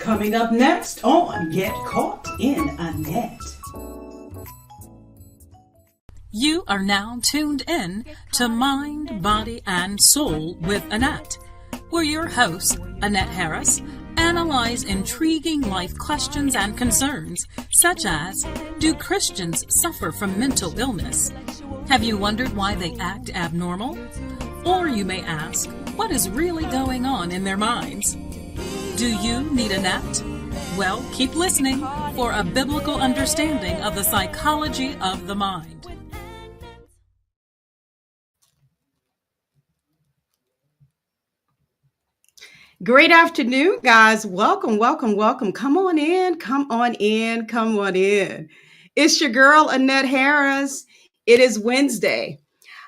Coming up next on Get Caught in a Net. You are now tuned in to Mind, Body, and Soul with Annette, where your hosts, Annette Harris, analyze intriguing life questions and concerns, such as, do Christians suffer from mental illness? Have you wondered why they act abnormal? Or you may ask, what is really going on in their minds? Do you need Annette? Well, keep listening for a biblical understanding of the psychology of the mind. Great afternoon, guys. Welcome, welcome, welcome. Come on in, come on in, come on in. It's your girl, Annette Harris. It is Wednesday.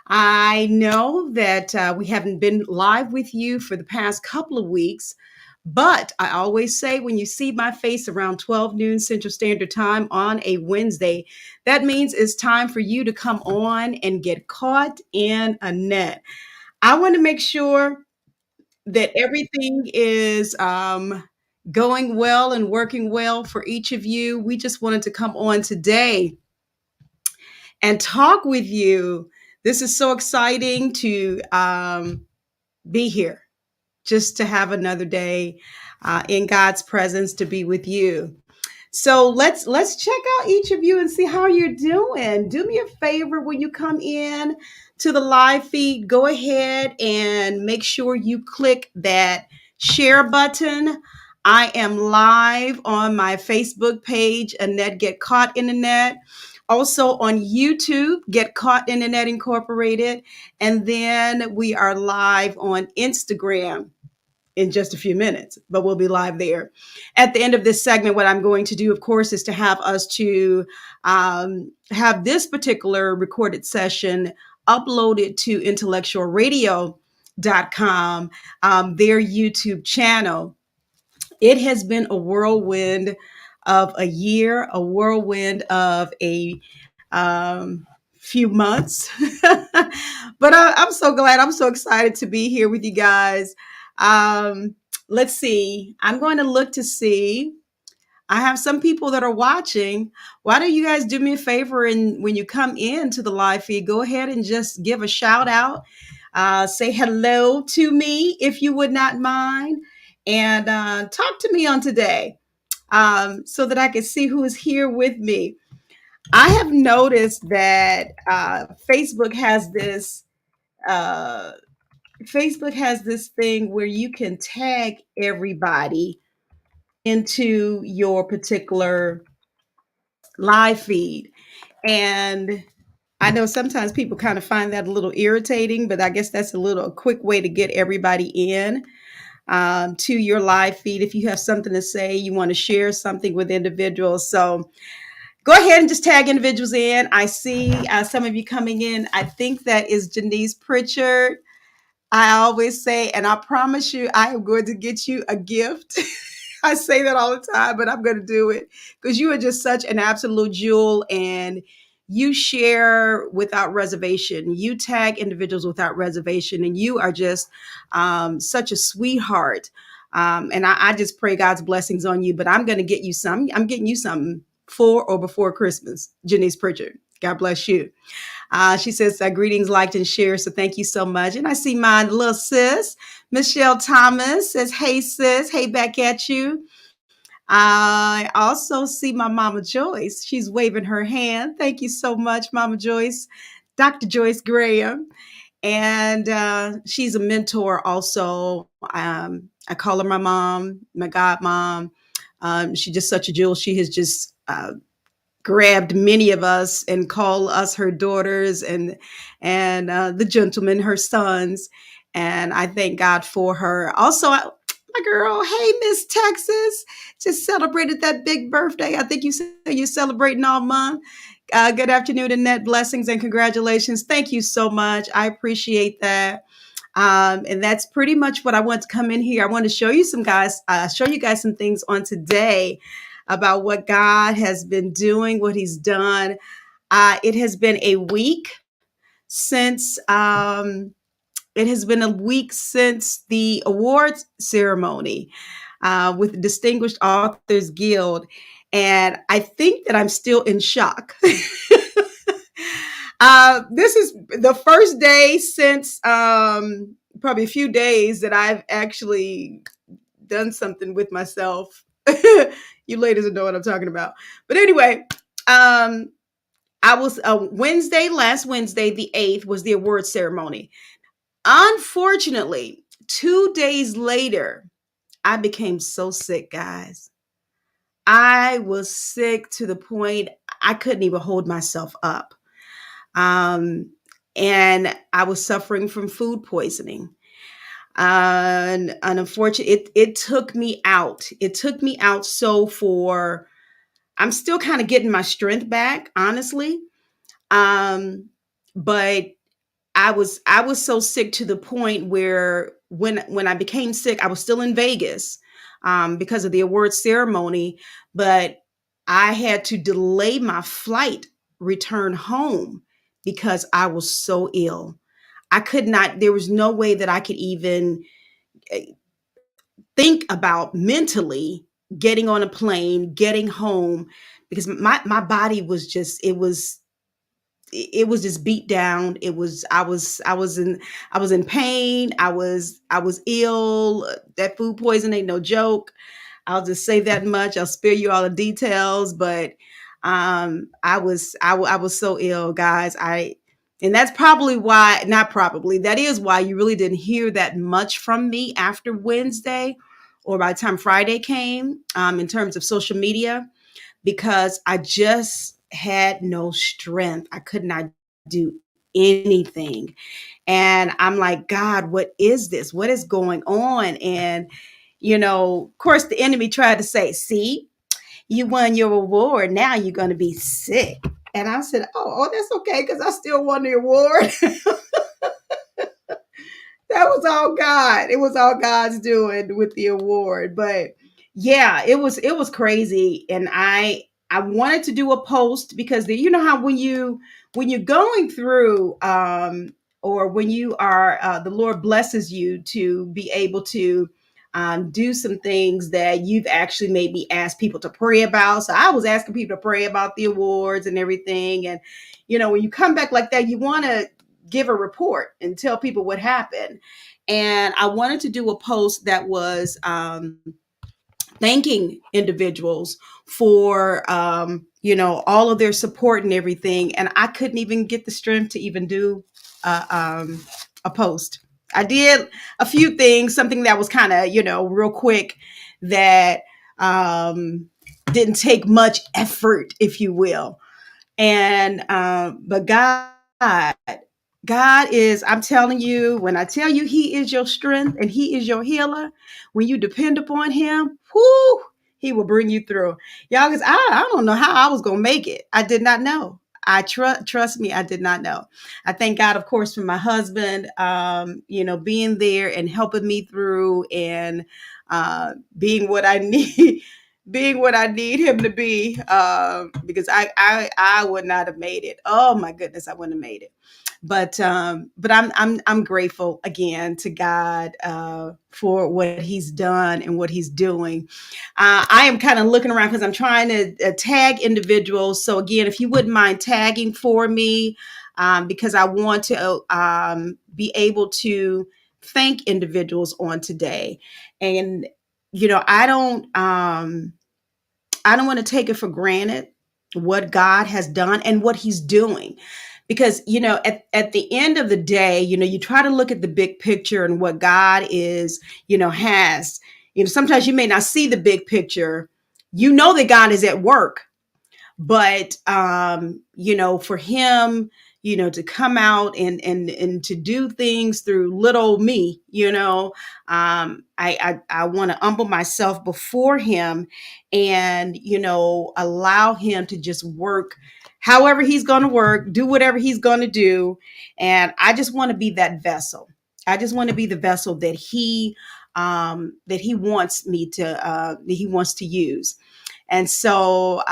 I know that we haven't been live with you for the past couple of weeks, but I always say when you see my face around 12 noon Central Standard Time on a Wednesday, that means it's time for you to come on and get caught in a net. I want to make sure that everything is going well and working well for each of you. We just wanted to come on today and talk with you. This is so exciting to be here, just to have another day in God's presence to be with you. So let's check out each of you and see how you're doing. Do me a favor when you come in to the live feed, go ahead and make sure you click that share button. I am live on my Facebook page, Annette Get Caught in the Net. Also on YouTube, Get Caught in the Net Incorporated. And then we are live on Instagram in just a few minutes, but we'll be live there. At the end of this segment, what I'm going to do, of course, is to have us to have this particular recorded session uploaded to intellectualradio.com, their YouTube channel. It has been a whirlwind of a year, a whirlwind of a few months. But I'm so glad, I'm so excited to be here with you guys. Let's see. I'm going to look to see. I have some people that are watching. Why don't you guys do me a favor, and when you come in to the live feed, go ahead and just give a shout out. Say hello to me if you would not mind, and talk to me on today so that I can see who is here with me. I have noticed that uh, Facebook has this thing where you can tag everybody into your particular live feed. And I know sometimes people kind of find that a little irritating, but I guess that's a quick way to get everybody in to your live feed. If you have something to say, you want to share something with individuals. So go ahead and just tag individuals in. I see some of you coming in. I think that is Janice Pritchard. I always say, and I promise you, I am going to get you a gift. I say that all the time, but I'm going to do it because you are just such an absolute jewel, and you share without reservation. You tag individuals without reservation, and you are just such a sweetheart. And I just pray God's blessings on you, but I'm going to get you some. I'm getting you something for or before Christmas. Janice Pritchard. God bless you. She says, greetings, liked, and shared. So thank you so much. And I see my little sis, Michelle Thomas, says, hey, sis. Hey, back at you. I also see my Mama Joyce. She's waving her hand. Thank you so much, Mama Joyce. Dr. Joyce Graham. And she's a mentor also. I call her my mom, my God mom. She's just such a jewel. She has just grabbed many of us and called us her daughters, and the gentlemen her sons. And I thank God for her. Also, my girl, hey, Miss Texas, just celebrated that big birthday. I think you said you're celebrating all month. Good afternoon, Annette. Blessings and congratulations. Thank you so much. I appreciate that. And that's pretty much what I want to come in here. I want to show you some guys, show you guys some things on today about what God has been doing, what he's done. It has been a week since the awards ceremony. with the Distinguished Authors Guild. And I think that I'm still in shock. This is the first day since probably a few days that I've actually done something with myself. You ladies know what I'm talking about. But anyway, um, I was last Wednesday, the 8th, was the award ceremony. Unfortunately, 2 days later, I became so sick, guys. I was sick to the point I couldn't even hold myself up. Um, and I was suffering from food poisoning. And unfortunately, it took me out. It took me out. So for I'm still kind of getting my strength back, honestly. Um, but I was so sick to the point where when I became sick, I was still in Vegas because of the award ceremony, but I had to delay my flight return home because I was so ill. I could not. There was no way that I could even eh, think about mentally getting on a plane, getting home, because my body was just it was just beat down. It was I was in pain. I was ill. That food poison ain't no joke. I'll just say that much. I'll spare you all the details, but I was so ill, guys. I And that's probably why, not probably, that is why you really didn't hear that much from me after Wednesday or by the time Friday came, in terms of social media, because I just had no strength. I could not do anything. And I'm like, God, what is this? What is going on? And, of course, the enemy tried to say, see, you won your award. Now you're going to be sick. And I said, oh, that's okay because I still won the award. That was all God. It was all God's doing with the award. But yeah, it was crazy. And I wanted to do a post because you know how when you're going through or when you are the Lord blesses you to be able to do some things that you've actually maybe asked people to pray about. So I was asking people to pray about the awards and everything. And when you come back like that, you want to give a report and tell people what happened. And I wanted to do a post that was thanking individuals for all of their support and everything. And I couldn't even get the strength to even do a post. I did a few things, something that was kind of real quick, that didn't take much effort, if you will. And but God is, I'm telling you, when I tell you He is your strength and He is your healer, when you depend upon Him, whoo, He will bring you through. Y'all, because I don't know how I was going to make it. I did not know. Trust me, I did not know. I thank God, of course, for my husband, being there and helping me through and being what I need. Being what I need him to be, because I would not have made it. Oh my goodness, I wouldn't have made it. But I'm grateful again to God for what He's done and what He's doing. I am kind of looking around because I'm trying to tag individuals. So again, if you wouldn't mind tagging for me, because I want to be able to thank individuals on today. And I don't want to take it for granted what God has done and what He's doing. Because, at the end of the day, you try to look at the big picture and what God is, has. Sometimes you may not see the big picture. You know that God is at work, but for Him, to come out and to do things through little me, I want to humble myself before Him and allow Him to just work however He's going to work, do whatever He's going to do. And I just want to be that vessel. I just want to be the vessel that He wants me to that He wants to use. And so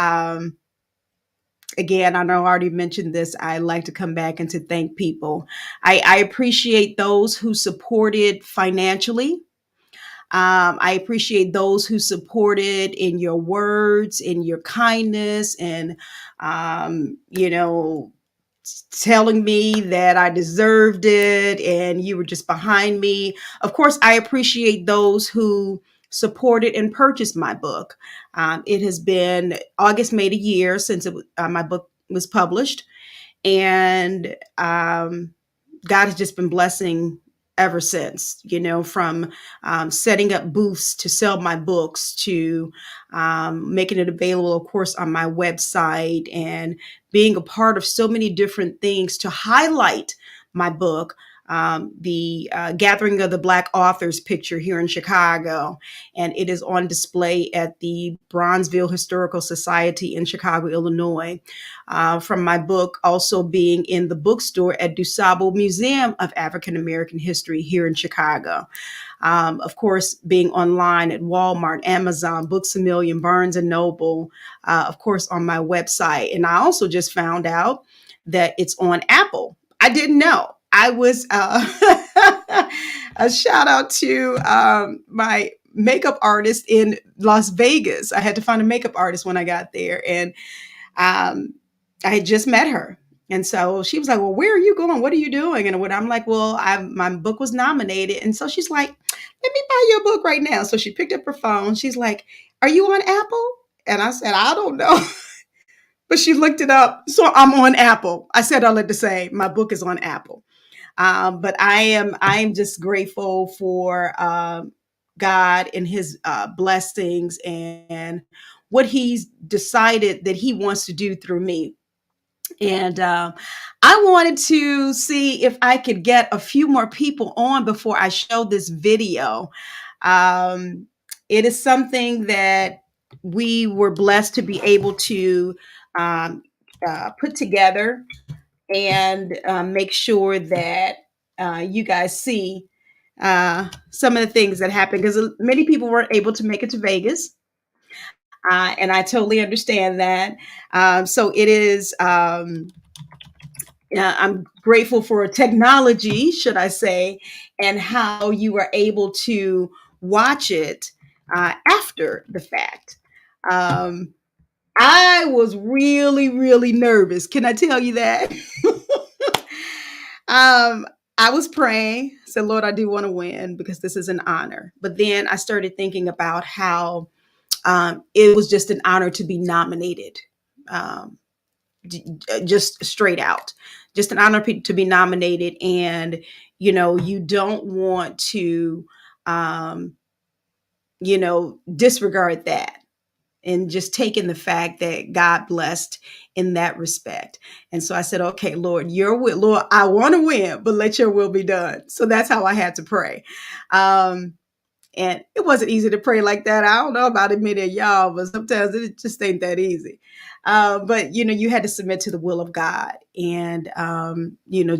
again, I know I already mentioned this. I like to come back and to thank people. I appreciate those who supported financially. I appreciate those who supported in your words, in your kindness, and you know, telling me that I deserved it and you were just behind me. Of course, I appreciate those who supported and purchased my book. It has been August made a year since my book was published, and God has just been blessing ever since, from setting up booths to sell my books to making it available, of course, on my website and being a part of so many different things to highlight my book. The Gathering of the Black Authors picture here in Chicago, and it is on display at the Bronzeville Historical Society in Chicago, Illinois. From my book also being in the bookstore at DuSable Museum of African American History here in Chicago. Of course, being online at Walmart, Amazon, Books A Million, Barnes and Noble, of course, on my website. And I also just found out that it's on Apple. I didn't know. I was a shout out to my makeup artist in Las Vegas. I had to find a makeup artist when I got there, and um, I had just met her. And so she was like, well, where are you going? What are you doing? And when I'm like, well, my book was nominated. And so she's like, let me buy your book right now. So she picked up her phone. She's like, are you on Apple? And I said, I don't know. But she looked it up. So I'm on Apple. I said all that to say my book is on Apple. But I am just grateful for God and his blessings and what he's decided that he wants to do through me. And I wanted to see if I could get a few more people on before I show this video. Um, it is something that we were blessed to be able to um, put together and make sure that you guys see some of the things that happened because many people weren't able to make it to Vegas. And I totally understand that. So it is. I'm grateful for technology, should I say, and how you are able to watch it after the fact. Um, I was really, really nervous. Can I tell you that? I was praying, said, Lord, I do want to win because this is an honor. But then I started thinking about how it was just an honor to be nominated. Um, just straight out, just an honor to be nominated. And, you don't want to, um, disregard that and just taking the fact that God blessed in that respect. And so I said, okay, Lord, your will, Lord, I want to win, but let your will be done. So that's how I had to pray. Um, and it wasn't easy to pray like that. I don't know about many of y'all, but sometimes it just ain't that easy. But you had to submit to the will of God, and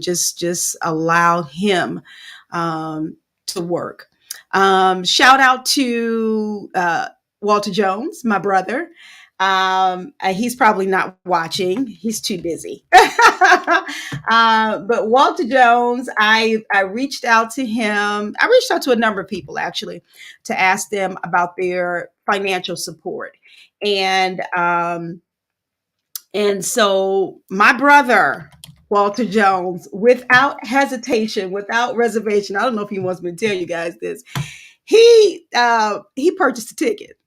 just allow Him to work. Shout out to Walter Jones, my brother. He's probably not watching. He's too busy. But Walter Jones, I reached out to him. I reached out to a number of people actually to ask them about their financial support. And so my brother, Walter Jones, without hesitation, without reservation, I don't know if he wants me to tell you guys this, he purchased a ticket,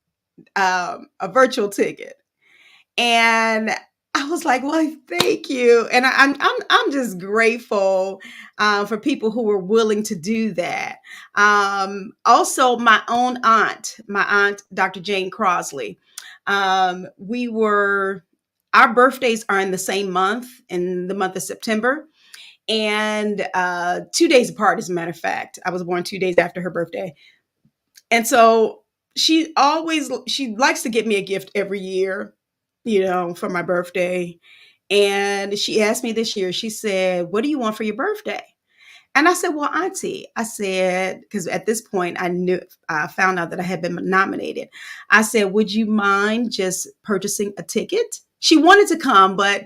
a virtual ticket. And I was like, well, thank you. And I'm just grateful for people who were willing to do that. Also, my aunt, Dr. Jane Crosley, our birthdays are in the same month, in the month of September, and 2 days apart, as a matter of fact. I was born 2 days after her birthday. And so she likes to get me a gift every year, for my birthday. And she asked me this year, she said, what do you want for your birthday? And I said, well, Auntie, I said, because at this point I found out that I had been nominated. I said, would you mind just purchasing a ticket? She wanted to come, but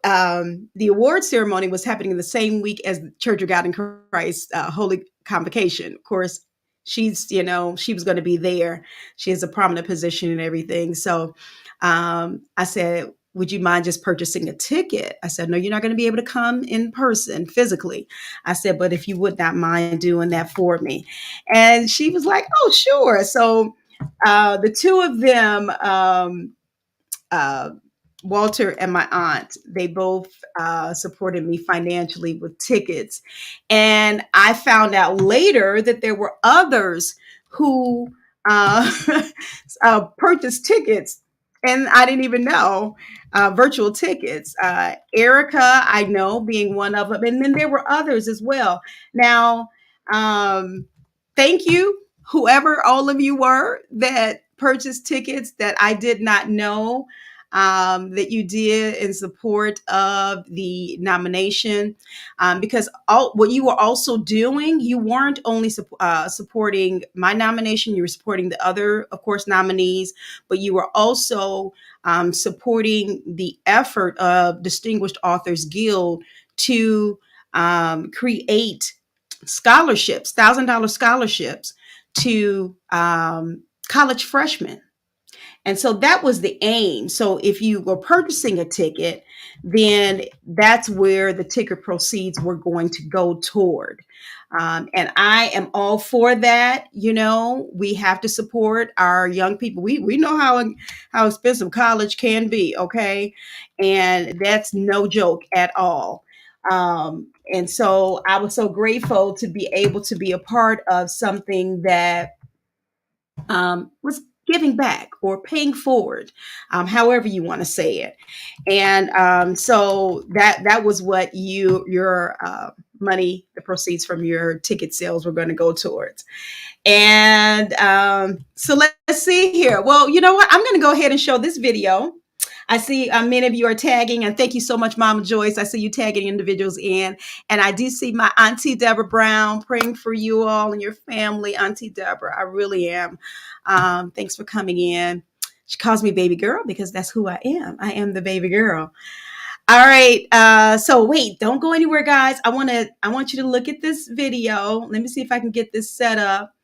the award ceremony was happening the same week as the Church of God in Christ Holy Convocation. Of course, she was going to be there. She has a prominent position and everything. So I said, would you mind just purchasing a ticket? I said, no, you're not going to be able to come in person physically. I said, but if you would not mind doing that for me. And she was like, oh, sure. So the two of them, uh, Walter and my aunt, they both supported me financially with tickets. And I found out later that there were others who uh, purchased tickets, and I didn't even know, virtual tickets. Erica, I know, being one of them. And then there were others as well. Now, um, thank you, whoever all of you were that purchased tickets that I did not know that you did in support of the nomination, because what you were also doing, you weren't only supporting my nomination, you were supporting the other, of course, nominees, but you were also supporting the effort of Distinguished Authors Guild to create scholarships, $1,000 scholarships to college freshmen. And so that was the aim. So if you were purchasing a ticket, then that's where the ticket proceeds were going to go toward. And I am all for that. We have to support our young people. We know how expensive college can be, okay? And that's no joke at all. And so I was so grateful to be able to be a part of something that was giving back or paying forward, however you want to say it. And so that was what your money, the proceeds from your ticket sales, were going to go towards. And so let's see here. Well, you know what? I'm going to go ahead and show this video. I see many of you are tagging, and thank you so much, Mama Joyce. I see you tagging individuals in, and I do see my Auntie Deborah Brown praying for you all and your family. Auntie Deborah, I really am. Thanks for coming in. She calls me baby girl because that's who I am. I am the baby girl. All right. So wait, don't go anywhere, guys. I want you to look at this video. Let me see if I can get this set up.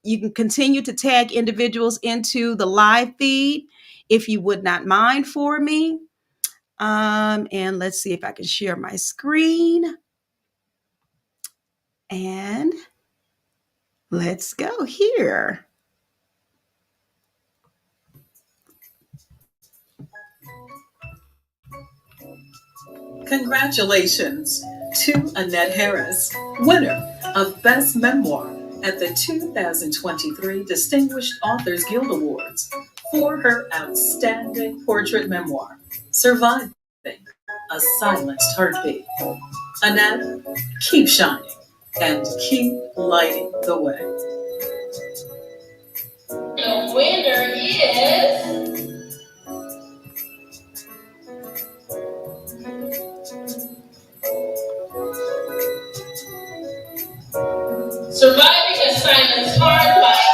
You can continue to tag individuals into the live feed if you would not mind for me. And let's see if I can share my screen. And let's go here. Congratulations to Annette Harris, winner of Best Memoir at the 2023 Distinguished Authors Guild Awards for her outstanding portrait memoir, Surviving a Silenced Heartbeat. Annette, keep shining and keep lighting the way. The winner is Surviving a Silenced Heartbeat.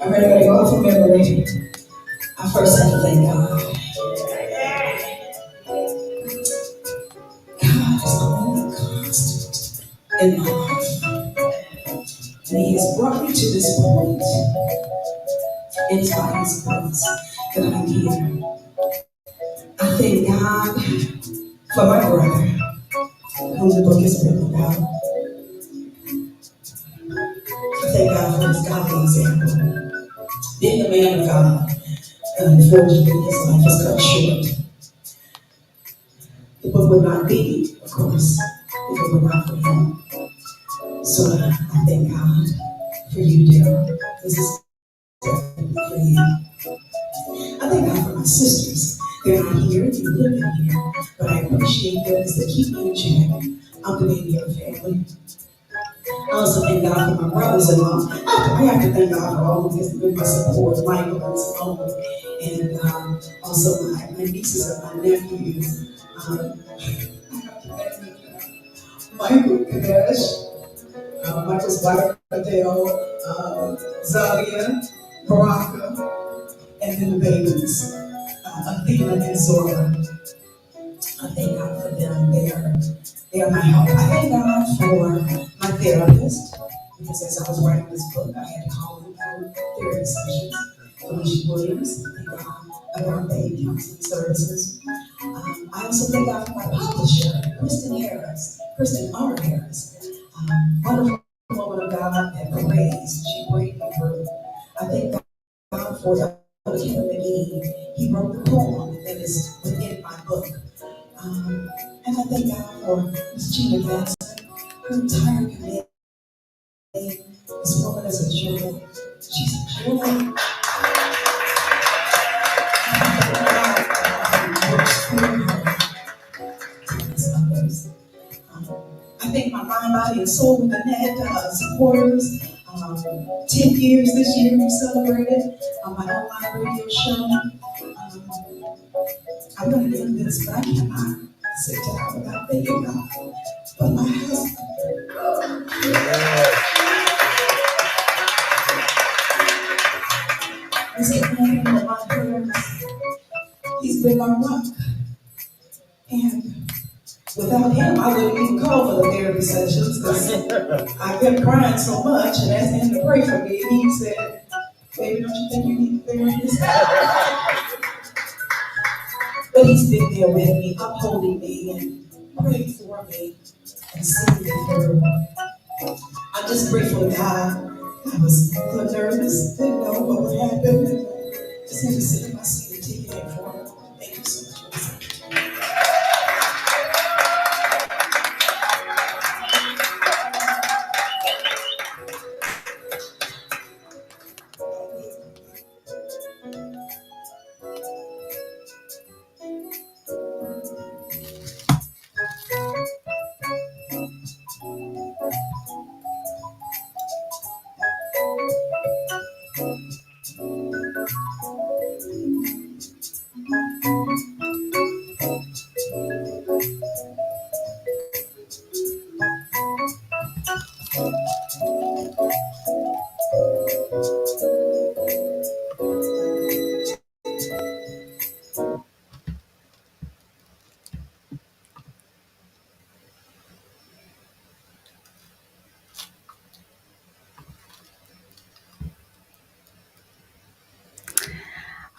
I'm ready to go from memory. I first have to thank God. God is the only constant in my life. And He has brought me to this point. It is by His grace that I'm here. I thank God for my brother, whom the book is written about. I thank God for his godly example. Being a man of God, unfortunately, his life is cut short. The book would not be, of course, if it were not for him. So I thank God for you, Daryl. This is definitely for you. I thank God for my sisters. here, but I appreciate those that keep me in check. I'm the baby of the family. I also thank God for my brothers-in-law. I have to thank God for all of this, my support, Michael and Simone, and also my nieces and my nephews. Michael Kadesh, Michael's wife, Adele, Zalia, Baraka, and then the babies, Athena and Zora. I thank God for them. They are my help. I thank God for my therapist, because as I was writing this book, I had to call them for therapy sessions. Felicia Williams, thank God about baby counseling services. I also thank God for my publisher, Kristen R. Harris. Wonderful woman of God that prays. She prayed me through. I thank God for Elder Kevin McGee. He wrote the poem that is within my book. And I thank God for Miss Gina Jackson, her entire committee. This woman is a jewel. She's a jewel. God works through her to bless others. I thank my mind, body, and soul with Annette supporters. 10 years this year we celebrated my online radio show. I'm going to end this, but I cannot sit down without thanking God for my husband. He's been one of my prayers. He's been my rock. And without him, I wouldn't even call for the therapy sessions, because I kept crying so much and asked him to pray for me. And he said, "Baby, don't you think you need a therapist?" But he's been there with me, upholding me and praying for me and seeing me through. I'm just grateful to God. I was a little nervous, didn't know what would happen. And just had to sit in my seat and take it in for him. Thank you so much.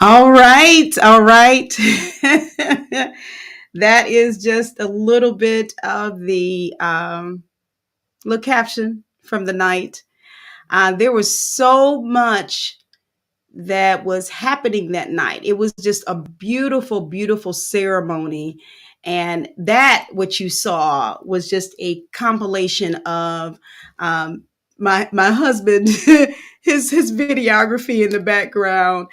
All right, all right. That is just a little bit of the little caption from the night. There was so much that was happening that night. It was just a beautiful, beautiful ceremony. And that, what you saw, was just a compilation of um, my husband, his videography in the background.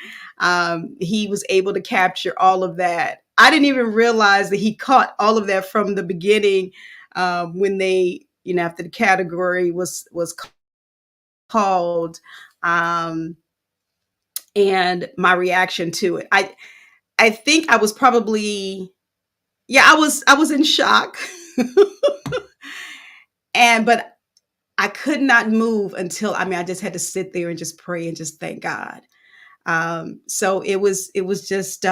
He was able to capture all of that. I didn't even realize that he caught all of that from the beginning, when they, after the category was called. Um, and my reaction to it. I think I was probably, yeah, I was in shock. But I could not move until, I just had to sit there and just pray and just thank God. So it was just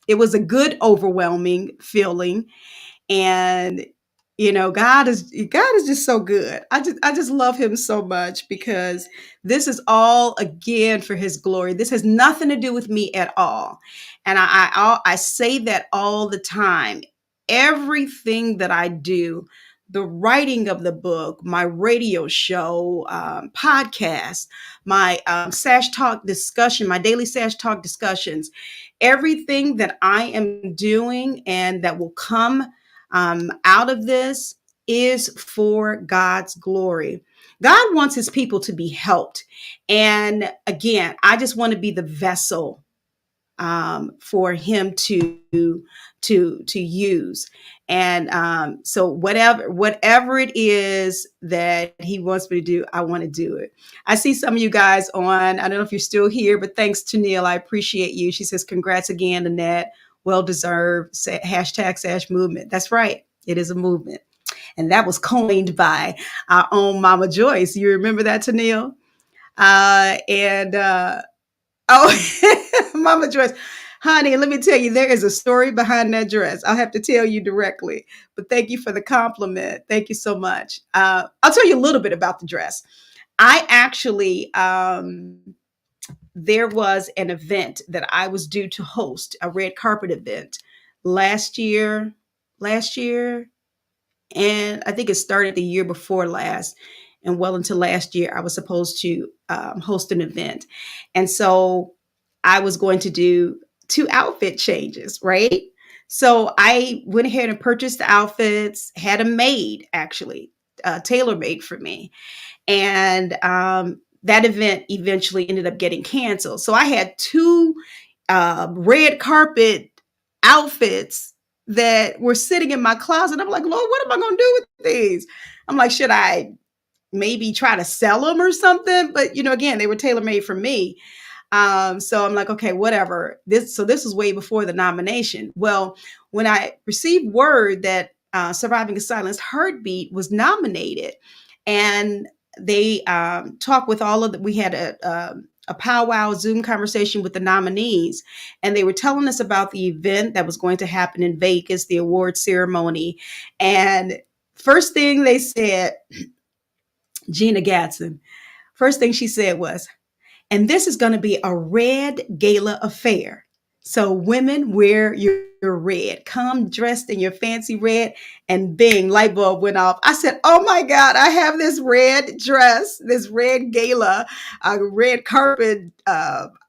it was a good overwhelming feeling. And God is just so good. I just love him so much, because this is all again for his glory. This has nothing to do with me at all. And I say that all the time. Everything that I do, the writing of the book, my radio show, podcast, my sash talk discussion, my daily sash talk discussions, everything that I am doing and that will come out of this is for God's glory. God wants his people to be helped. And again, I just want to be the vessel for him to use. And so whatever it is that he wants me to do, I want to do it. I see some of you guys on. I don't know if you're still here, but thanks to Neil, I appreciate you. She says, "Congrats again, Annette. Well deserved." Hashtag Sash Movement. That's right. It is a movement, and that was coined by our own Mama Joyce. You remember that, Tennille? And Oh, Mama Joyce, honey, let me tell you, there is a story behind that dress. I'll have to tell you directly. But thank you for the compliment. Thank you so much. I'll tell you a little bit about the dress. I actually, there was an event that I was due to host, a red carpet event last year. Last year, and I think it started the year before last, and well into last year, I was supposed to host an event, and so I was going to do two outfit changes, right? So I went ahead and purchased the outfits, had a maid actually, tailor made for me, and that event eventually ended up getting canceled. So I had two red carpet outfits that were sitting in my closet. I'm like, Lord, what am I going to do with these? I'm like, should I maybe try to sell them or something? But again, they were tailor made for me. So I'm like, okay, whatever. This was way before the nomination. Well, when I received word that Surviving a Silenced Heartbeat was nominated, and they talked with all of the, we had a powwow Zoom conversation with the nominees, and they were telling us about the event that was going to happen in Vegas, the award ceremony. And first thing they said, Gina Gadsden, first thing she said was, "And this is going to be a red gala affair. So women, wear your red. Come dressed in your fancy red." And bing, light bulb went off. I said, "Oh my God, I have this red dress, this red gala, red carpet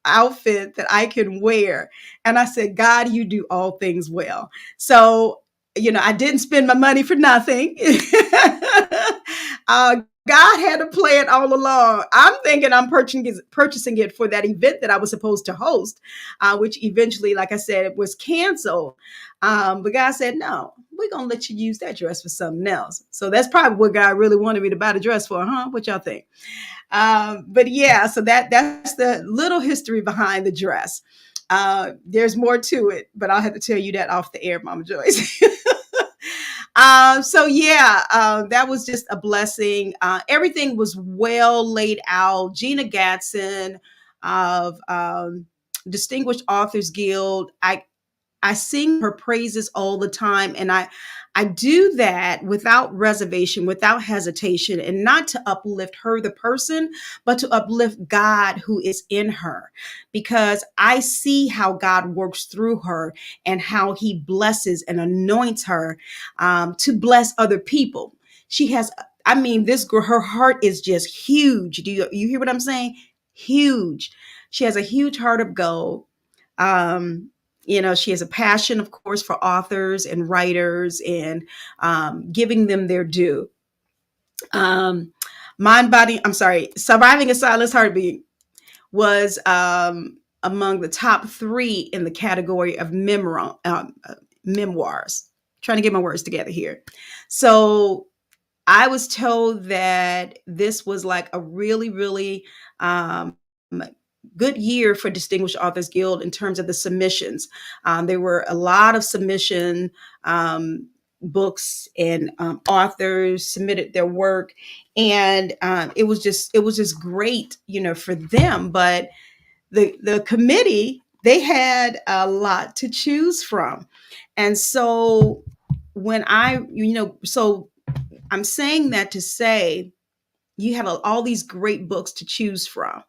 outfit that I can wear." And I said, "God, you do all things well." So, I didn't spend my money for nothing. uh, God had a plan all along. I'm thinking I'm purchasing it for that event that I was supposed to host, which eventually, like I said, it was canceled. But God said, "No, we're going to let you use that dress for something else." So that's probably what God really wanted me to buy the dress for, huh? What y'all think? But yeah, so that's the little history behind the dress. There's more to it, but I'll have to tell you that off the air, Mama Joyce. So yeah, that was just a blessing. Everything was well laid out. Gina Gadsden of Distinguished Authors Guild. I sing her praises all the time, and I do that without reservation, without hesitation, and not to uplift her, the person, but to uplift God who is in her, because I see how God works through her and how he blesses and anoints her to bless other people. She has, I mean, this girl, her heart is just huge. Do you hear what I'm saying? Huge. She has a huge heart of gold. She has a passion, of course, for authors and writers, and giving them their due. Surviving a Silenced Heartbeat was among the top 3 in the category of memoirs. Trying to get my words together here. So I was told that this was like a really, really good year for Distinguished Authors Guild in terms of the submissions. There were a lot of submission books, and authors submitted their work, and it was just great, for them. But the committee, they had a lot to choose from, and so when so I'm saying that to say you have all these great books to choose from.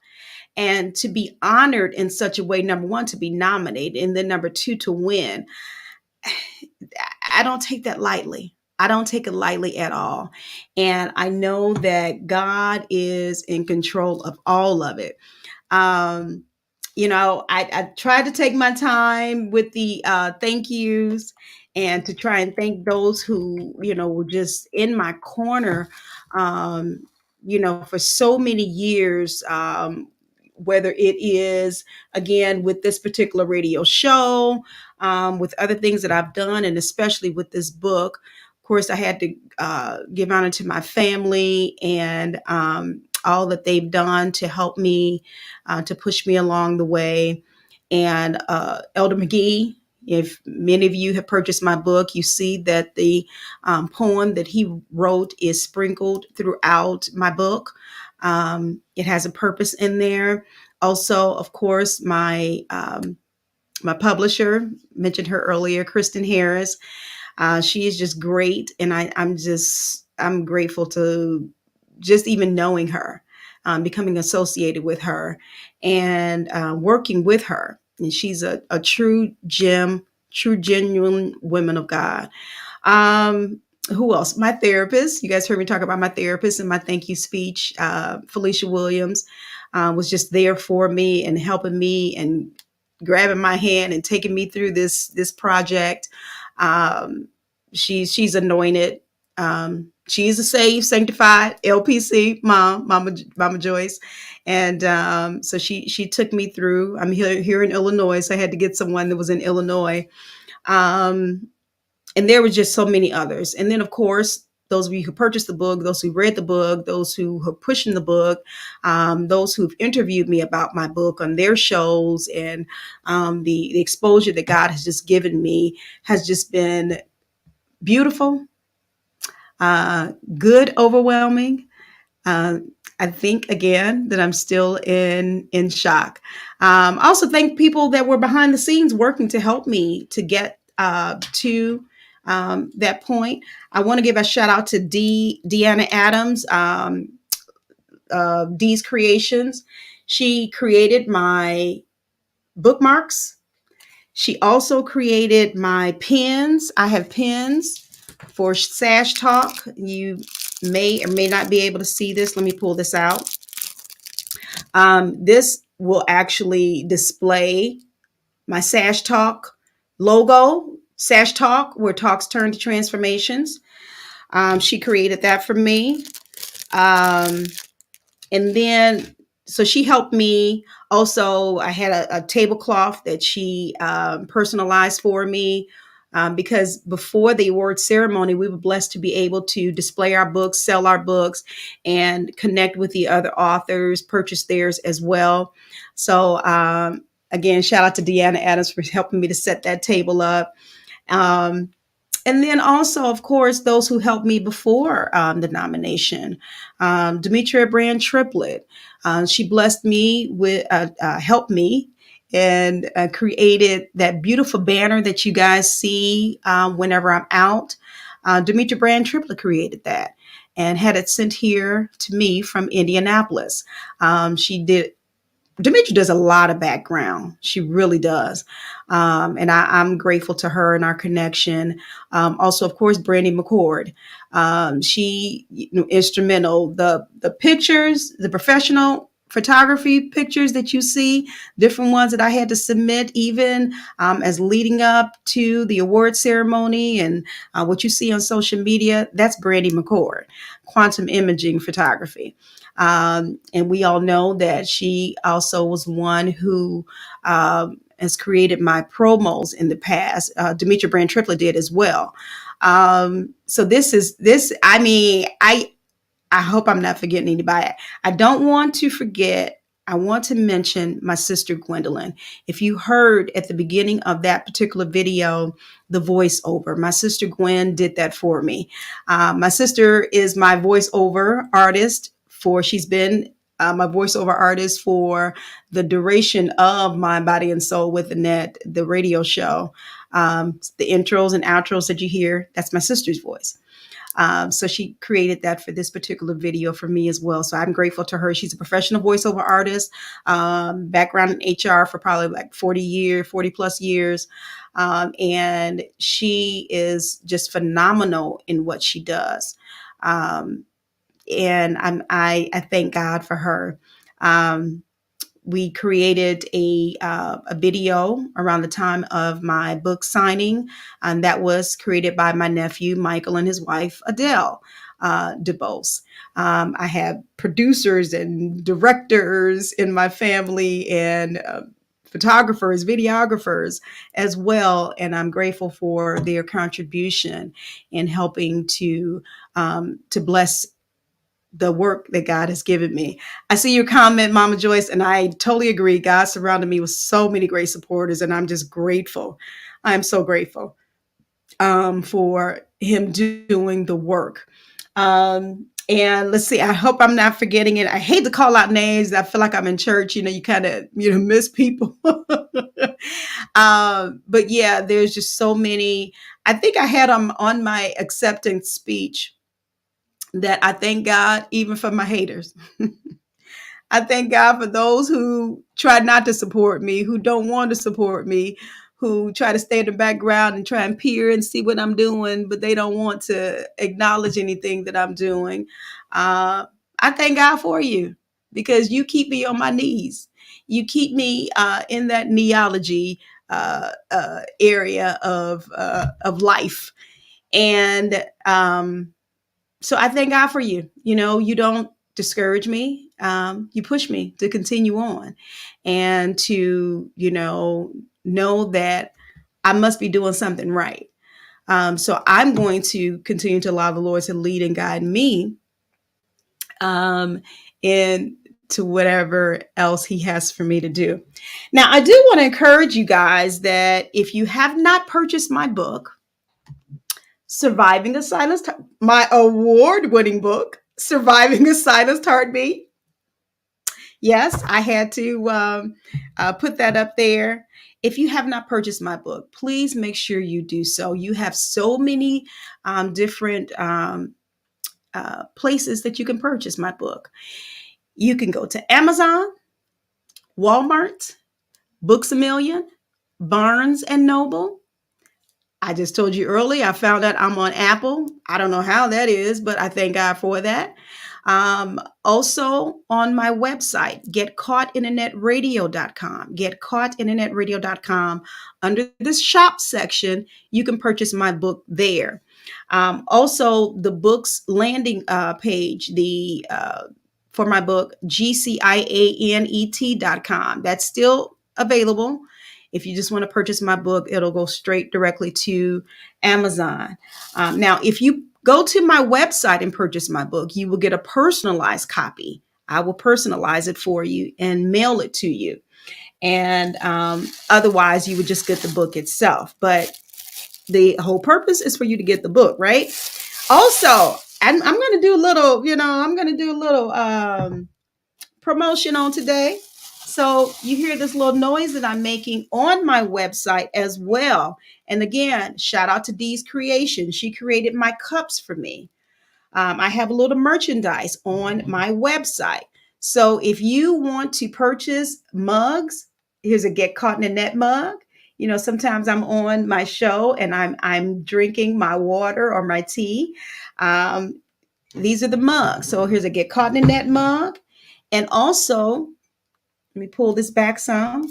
And to be honored in such a way, number one, to be nominated, and then number two, to win. I don't take that lightly. I don't take it lightly at all. And I know that God is in control of all of it. I tried to take my time with the thank yous, and to try and thank those who, were just in my corner, for so many years. whether it is, again, with this particular radio show, with other things that I've done, and especially with this book. Of course, I had to give honor to my family and all that they've done to help me, to push me along the way. And Elder McGee, if many of you have purchased my book, you see that the poem that he wrote is sprinkled throughout my book. It has a purpose in there. Also, of course, my publisher, mentioned her earlier, Kristen Harris. She is just great, and I'm grateful to just even knowing her, becoming associated with her, and working with her. And she's a true gem, true genuine woman of God. Um, who else? My therapist. You guys heard me talk about my therapist in my thank you speech. Felicia Williams was just there for me and helping me and grabbing my hand and taking me through this project. Um, she's anointed. She's a saved, sanctified LPC Mama Joyce, and so she took me through. I'm here in Illinois, so I had to get someone that was in Illinois. Um, and there were just so many others. And then, of course, those of you who purchased the book, those who read the book, those who are pushing the book, those who've interviewed me about my book on their shows, and the exposure that God has just given me has just been beautiful, good, overwhelming. Uh, I think again that I'm still in shock. Also, thank people that were behind the scenes working to help me to get to that point. I want to give a shout out to Deanna Adams, Dee's Creations. She created my bookmarks. She also created my pins. I have pins for Sash Talk. You may or may not be able to see this. Let me pull this out. This will actually display my Sash Talk logo. Sash Talk, where talks turn to transformations. She created that for me. And then, so she helped me. Also, I had a tablecloth that she personalized for me. Because before the award ceremony, we were blessed to be able to display our books, sell our books, and connect with the other authors, purchase theirs as well. So, again, shout out to Deanna Adams for helping me to set that table up. Um, and then also, of course, those who helped me before the nomination. Demetria Brand Triplet. She blessed me with, helped me and created that beautiful banner that you guys see whenever I'm out. Demetria Brand Triplet created that and had it sent here to me from Indianapolis. She did Demetria does a lot of background. She really does. And I'm grateful to her and our connection. Also, of course, Brandy McCord. She, instrumental. The pictures, the professional photography pictures that you see, different ones that I had to submit, even as leading up to the award ceremony, and what you see on social media, that's Brandy McCord, quantum imaging photography. And we all know that she also was one who has created my promos in the past. Demetria Brand Triplet did as well. So this. I mean, I hope I'm not forgetting anybody. I don't want to forget. I want to mention my sister Gwendolyn. If you heard at the beginning of that particular video, the voiceover, my sister Gwen did that for me. My sister is my voiceover artist she's been my voiceover artist for the duration of Mind, Body, and Soul with Annette, the radio show. The intros and outros that you hear, that's my sister's voice. So she created that for this particular video for me as well. So I'm grateful to her. She's a professional voiceover artist, background in HR for probably like 40 plus years. And she is just phenomenal in what she does. And I thank God for her. We created a video around the time of my book signing, and that was created by my nephew Michael and his wife Adele. DeBose. I have producers and directors in my family, and photographers, videographers as well. And I'm grateful for their contribution in helping to bless the work that God has given me. I see your comment, Mama Joyce, and I totally agree. God surrounded me with so many great supporters, and I'm just grateful. I'm so grateful for Him doing the work. And let's see, I hope I'm not forgetting it. I hate to call out names. I feel like I'm in church. You kind of, miss people. But yeah, there's just so many. I think I had on my acceptance speech that I thank God even for my haters. I thank God for those who try not to support me, who don't want to support me, who try to stay in the background and try and peer and see what I'm doing, but they don't want to acknowledge anything that I'm doing. I thank God for you because you keep me on my knees. You keep me in that neology area of life. And so I thank God for you. You don't discourage me. You push me to continue on and to, know that I must be doing something right. So I'm going to continue to allow the Lord to lead and guide me um, in to whatever else He has for me to do. Now, I do want to encourage you guys that if you have not purchased my book, Surviving a Silenced, my award-winning book, Surviving a Silenced Heartbeat. Yes, I had to put that up there. If you have not purchased my book, please make sure you do so. You have so many different places that you can purchase my book. You can go to Amazon, Walmart, Books A Million, Barnes and Noble. I just told you earlier, I found out I'm on Apple. I don't know how that is, but I thank God for that. Also on my website, getcaughtinternetRadio.com. GetcaughtinternetRadio.com. Under the shop section, you can purchase my book there. Also, the book's landing page, for my book, GCIANET.com. That's still available. If you just want to purchase my book, it'll go straight directly to Amazon. Now, if you go to my website and purchase my book, you will get a personalized copy. I will personalize it for you and mail it to you. And otherwise, you would just get the book itself. But the whole purpose is for you to get the book, right? Also, I'm going to do a little, promotion on today. So you hear this little noise that I'm making on my website as well. And again, shout out to Dee's Creation. She created my cups for me. I have a little merchandise on my website. So if you want to purchase mugs, here's a Get Caught in a Net mug. Sometimes I'm on my show and I'm drinking my water or my tea. These are the mugs. So here's a Get Caught in a Net mug. And also, let me pull this back some.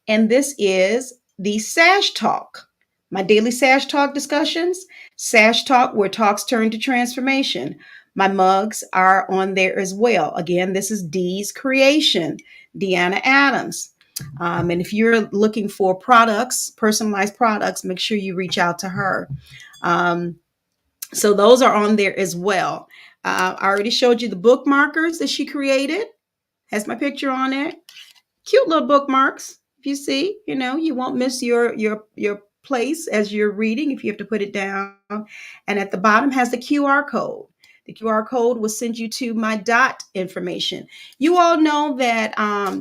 And this is the Sash Talk, my daily Sash Talk discussions. Sash Talk, where talks turn to transformation. My mugs are on there as well. Again, this is Dee's Creation, Deanna Adams. And if you're looking for products, personalized products, make sure you reach out to her. So those are on there as well. I already showed you the bookmarkers that she created. Has my picture on it. Cute little bookmarks. If you see, you won't miss your place as you're reading if you have to put it down. And at the bottom has the QR code. The QR code will send you to my dot information. You all know that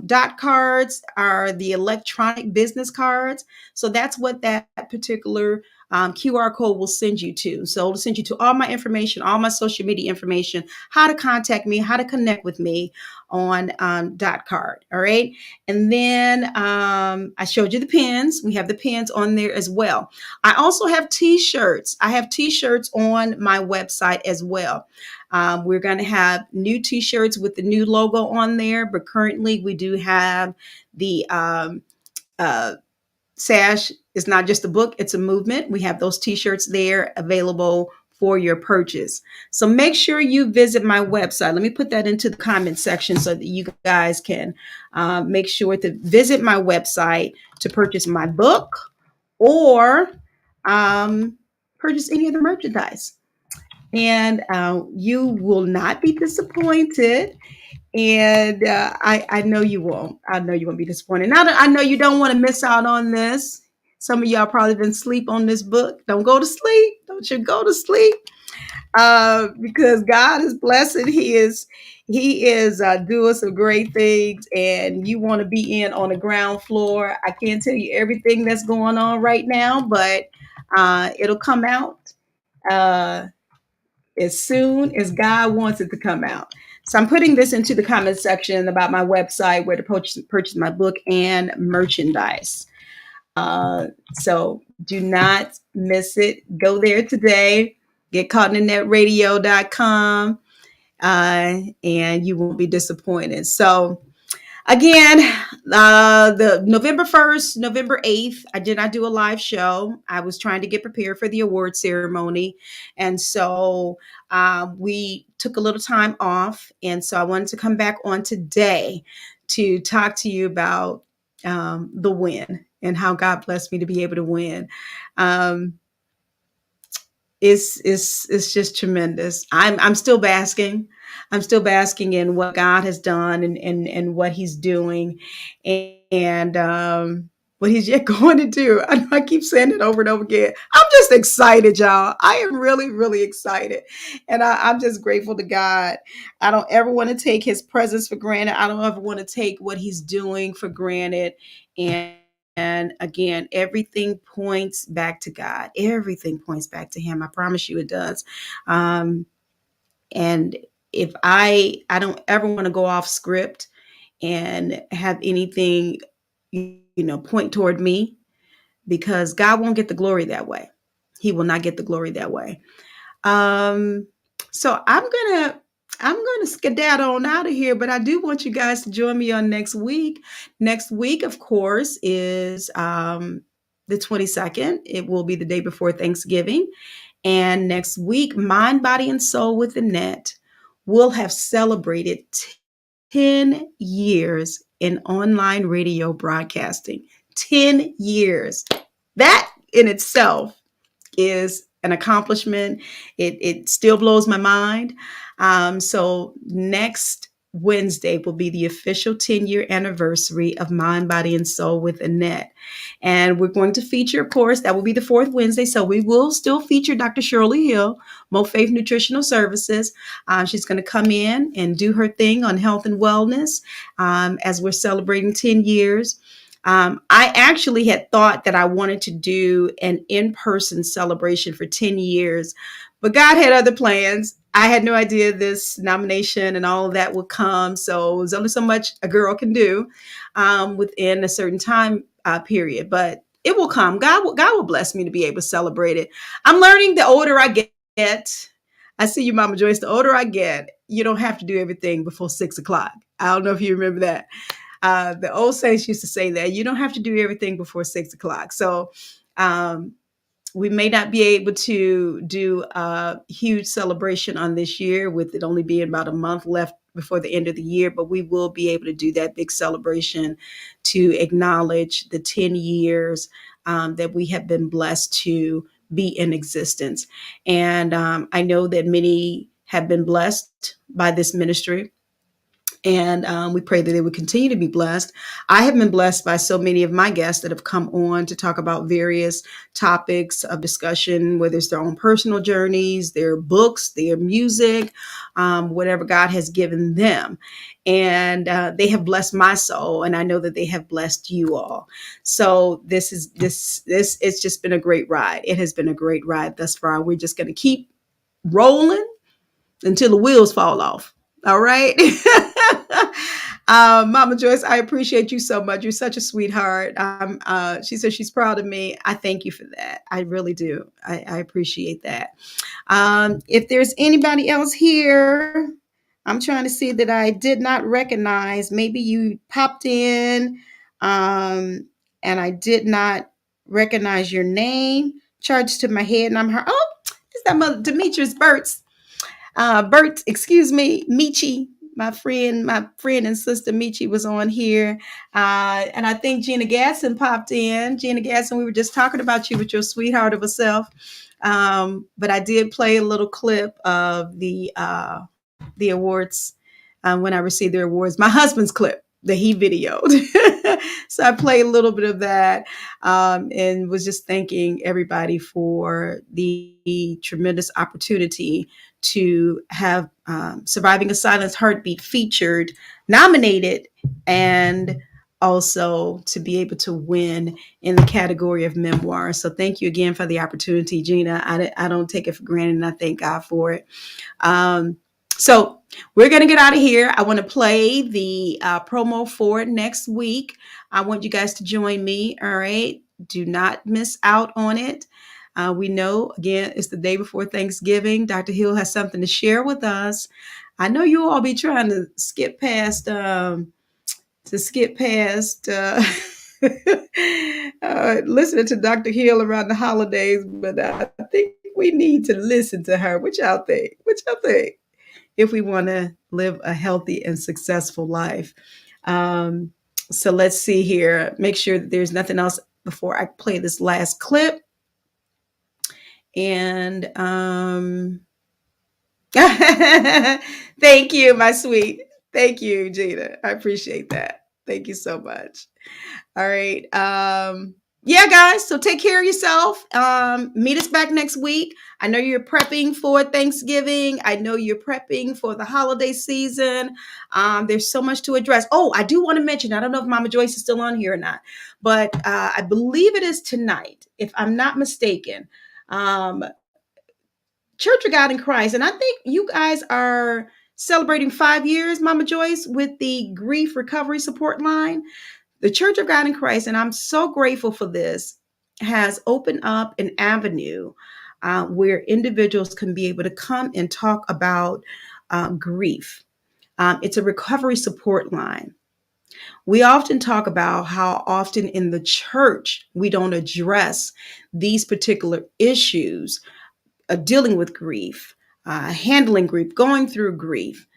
dot cards are the electronic business cards. So that's what that particular QR code will send you to. So it'll send you to all my information, all my social media information, how to contact me, how to connect with me on dot card. All right. And then I showed you the pins. We have the pins on there as well. I also have t-shirts. I have t-shirts on my website as well. We're going to have new t-shirts with the new logo on there, but currently we do have the Sash is not just a book, it's a movement. We have those t-shirts there available for your purchase. So make sure you visit my website. Let me put that into the comment section so that you guys can make sure to visit my website to purchase my book or um, purchase any of the merchandise. And you will not be disappointed. And I know you won't. I know you won't be disappointed. Now that I know you don't want to miss out on this. Some of y'all probably been asleep on this book. Don't go to sleep. Don't you go to sleep. Because God is blessing. He is doing some great things, and you want to be in on the ground floor. I can't tell you everything that's going on right now, but it'll come out uh, as soon as God wants it to come out. So I'm putting this into the comment section about my website where to purchase my book and merchandise. So do not miss it. Go there today. Get caught in netradio.com and you won't be disappointed. So again, the November 1st, November 8th, I did not do a live show. I was trying to get prepared for the award ceremony. And so we took a little time off. And so I wanted to come back on today to talk to you about the win and how God blessed me to be able to win. Um, it's just tremendous. I'm still basking. I'm still basking in what God has done and what He's doing, and what He's yet going to do. I know I keep saying it over and over again. I'm just excited, y'all. I am really, really excited, and I'm just grateful to God. I don't ever want to take His presence for granted. I don't ever want to take what He's doing for granted, and again, everything points back to God. Everything points back to Him. I promise you it does. And if I don't ever want to go off script and have anything, point toward me, because God won't get the glory that way. He will not get the glory that way. Um, so I'm gonna skedaddle on out of here, but I do want you guys to join me on next week. Next week, of course, is the 22nd. It will be the day before Thanksgiving. And next week, Mind, Body, and Soul with Annette will have celebrated 10 years in online radio broadcasting. 10 years. That in itself is an accomplishment. It still blows my mind. So next Wednesday will be the official 10-year anniversary of Mind, Body, and Soul with Annette. And we're going to feature, of course, that will be the fourth Wednesday. So we will still feature Dr. Shirley Hill, Mo Faith Nutritional Services. She's going to come in and do her thing on health and wellness as we're celebrating 10 years. I actually had thought that I wanted to do an in-person celebration for 10 years, but God had other plans. I had no idea this nomination and all of that would come. So there's only so much a girl can do within a certain time period, but it will come. God will bless me to be able to celebrate it. I'm learning the older I get. I see you, Mama Joyce. The older I get, you don't have to do everything before 6 o'clock. I don't know if you remember that. The old saints used to say that you don't have to do everything before 6 o'clock. So we may not be able to do a huge celebration on this year with it only being about a month left before the end of the year, but we will be able to do that big celebration to acknowledge the 10 years that we have been blessed to be in existence. And I know that many have been blessed by this ministry. And we pray that they would continue to be blessed. I have been blessed by so many of my guests that have come on to talk about various topics of discussion, whether it's their own personal journeys, their books, their music, whatever God has given them. And they have blessed my soul, and I know that they have blessed you all. So this it's just been a great ride. It has been a great ride thus far. We're just going to keep rolling until the wheels fall off. All right. Mama Joyce, I appreciate you so much. You're such a sweetheart. She says she's proud of me. I thank you for that. I really do. I appreciate that. If there's anybody else here, I'm trying to see that I did not recognize. Maybe you popped in and I did not recognize your name. Charged to my head, and I'm her. Oh, who's that mother? Demetrius Bert, excuse me, Michi, my friend and sister Michi was on here. And I think Gina Gasson popped in. Gina Gasson, we were just talking about you with your sweetheart of a self. But I did play a little clip of the awards when I received their awards. My husband's clip that he videoed. So I played a little bit of that and was just thanking everybody for the tremendous opportunity to have Surviving a Silent Heartbeat featured, nominated, and also to be able to win in the category of memoir. So thank you again for the opportunity, Gina. I don't take it for granted, and I thank God for it. So we're going to get out of here. I want to play the promo for next week. I want you guys to join me. All right. Do not miss out on it. We know, again, it's the day before Thanksgiving. Dr. Hill has something to share with us. I know you'll all be trying to skip past listening to Dr. Hill around the holidays, but I think we need to listen to her. What y'all think? If we want to live a healthy and successful life. So let's see here. Make sure that there's nothing else before I play this last clip. And thank you, my sweet. Thank you, Gina. I appreciate that. Thank you so much. All right. Yeah, guys. So take care of yourself. Meet us back next week. I know you're prepping for Thanksgiving. I know you're prepping for the holiday season. There's so much to address. Oh, I do want to mention, I don't know if Mama Joyce is still on here or not, but I believe it is tonight, if I'm not mistaken. Church of God in Christ. And I think you guys are celebrating 5 years, Mama Joyce, with the grief recovery support line. The Church of God in Christ, and I'm so grateful for this, has opened up an avenue where individuals can be able to come and talk about grief. It's a recovery support line. We often talk about how often in the church we don't address these particular issues, dealing with grief, handling grief, going through grief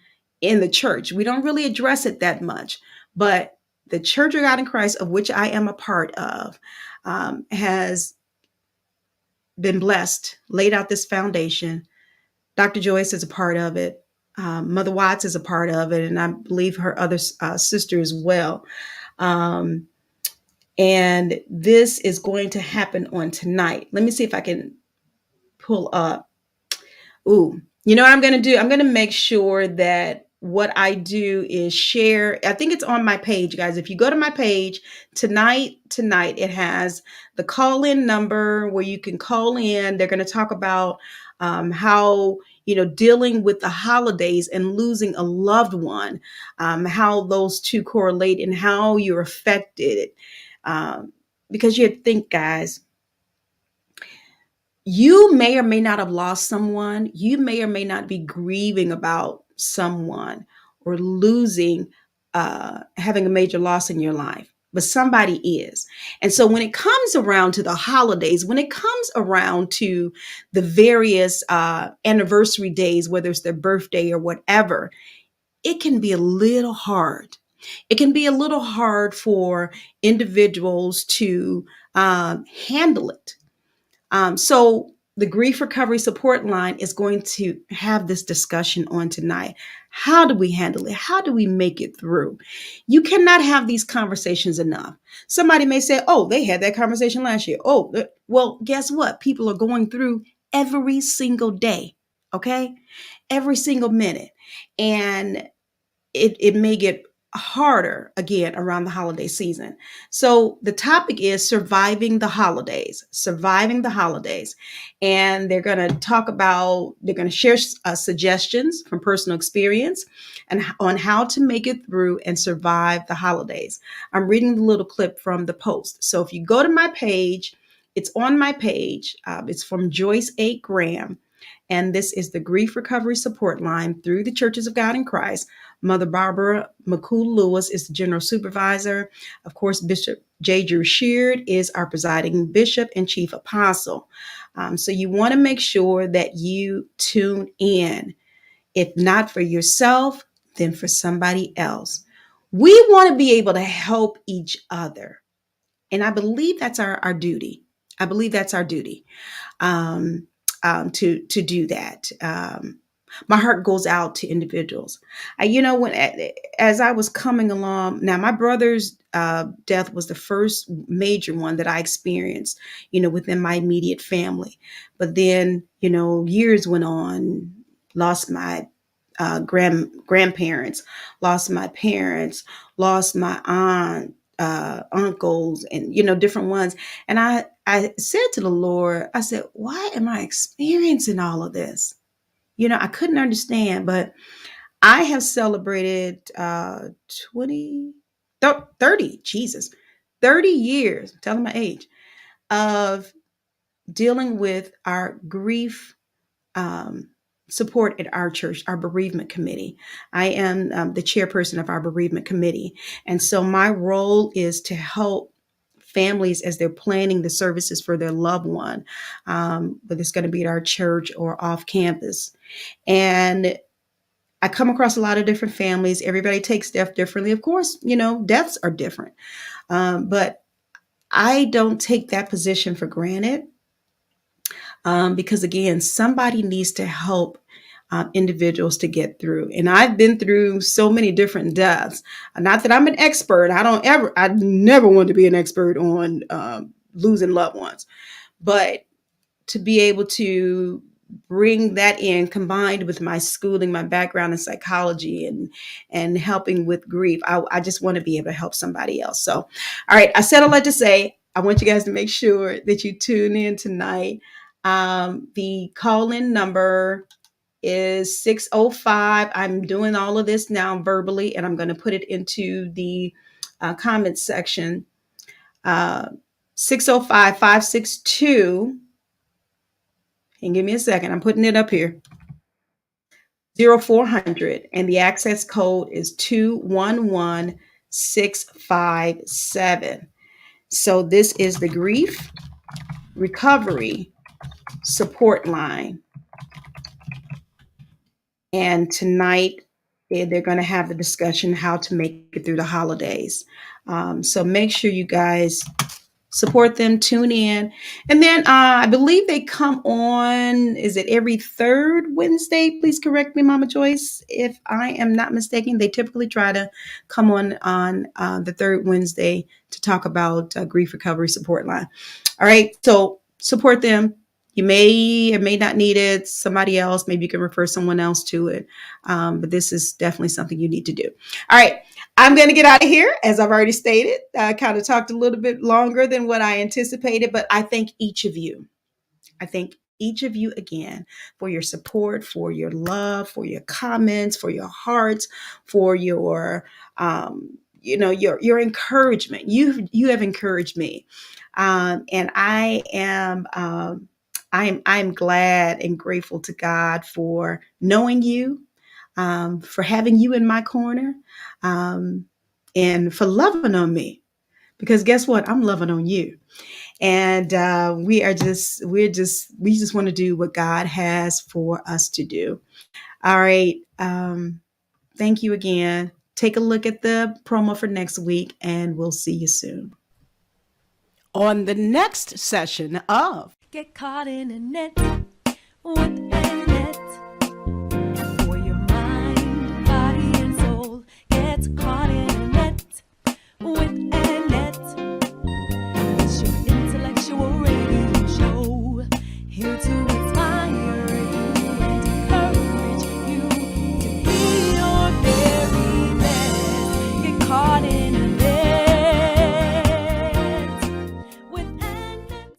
in the church. We don't really address it that much, but the Church of God in Christ, of which I am a part of, has been blessed, laid out this foundation. Dr. Joyce is a part of it. Mother Watts is a part of it, and I believe her other sister as well. And this is going to happen on tonight. Let me see if I can pull up. Ooh, you know what I'm going to do? I'm going to make sure that what I do is share. I think it's on my page, guys. If you go to my page tonight, it has the call-in number where you can call in. They're going to talk about how, dealing with the holidays and losing a loved one, how those two correlate and how you're affected. Because you think, guys, you may or may not have lost someone. You may or may not be grieving about someone or losing, having a major loss in your life, but somebody is. And so when it comes around to the holidays, when it comes around to the various anniversary days, whether it's their birthday or whatever, it can be a little hard. It can be a little hard for individuals to handle it. So the Grief Recovery Support Line is going to have this discussion on tonight. How do we handle it? How do we make it through? You cannot have these conversations enough. Somebody may say, oh, they had that conversation last year. Oh, well, guess what? People are going through every single day, okay? Every single minute. And it may get harder again around the holiday season. So the topic is surviving the holidays. And they're going to share suggestions from personal experience and on how to make it through and survive the holidays. I'm reading the little clip from the post. So if you go to my page, it's on my page. It's from Joyce A. Graham. And this is the Grief Recovery Support Line through the Churches of God in Christ. Mother Barbara McCool Lewis is the general supervisor. Of course, Bishop J. Drew Sheard is our presiding bishop and chief apostle. So you want to make sure that you tune in. If not for yourself, then for somebody else. We want to be able to help each other. And I believe that's our duty. I believe that's our duty to do that. My heart goes out to individuals. When as I was coming along, now my brother's death was the first major one that I experienced, within my immediate family. But then, years went on, lost my grandparents, lost my parents, lost my aunt, uncles, and different ones. And I said to the Lord, I said, why am I experiencing all of this? I couldn't understand, but I have celebrated 20, 30, Jesus, 30 years, I'm telling my age, of dealing with our grief support at our church, our bereavement committee. I am the chairperson of our bereavement committee. And so my role is to help families as they're planning the services for their loved one, whether it's going to be at our church or off campus. And I come across a lot of different families. Everybody takes death differently. Of course, deaths are different. But I don't take that position for granted. Because again, somebody needs to help individuals to get through. And I've been through so many different deaths. Not that I'm an expert. I never want to be an expert on losing loved ones. But to be able to bring that in, combined with my schooling, my background in psychology and helping with grief, I just want to be able to help somebody else. So, all right, I said a lot to say. I want you guys to make sure that you tune in tonight. The call-in number is 605. I'm doing all of this now verbally, and I'm going to put it into the comments section. 605-562. And give me a second. I'm putting it up here. 0400. And the access code is 211657. So this is the Grief Recovery Support Line. And tonight they're going to have the discussion how to make it through the holidays. So make sure you guys support them, tune in. And then I believe they come on, is it every third Wednesday? Please correct me, Mama Joyce, if I am not mistaken. They typically try to come on the third Wednesday to talk about Grief Recovery Support Line. All right, so support them. You may or may not need it. Somebody else, maybe you can refer someone else to it. But this is definitely something you need to do. All right. I'm going to get out of here. As I've already stated, I kind of talked a little bit longer than what I anticipated, but I thank each of you. I thank each of you again for your support, for your love, for your comments, for your hearts, for your, your encouragement. You have encouraged me. And I am glad and grateful to God for knowing you, for having you in my corner, and for loving on me. Because guess what? I'm loving on you. And we just want to do what God has for us to do. All right. Thank you again. Take a look at the promo for next week, and we'll see you soon. On the next session of Get Caught in a Net with Annette. For your mind, body, and soul. Get caught in a net with Annette. It's your intellectual radio show. Here to inspire you and encourage you to be your very best. Get caught in a net with Annette.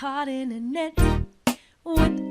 caught in a net with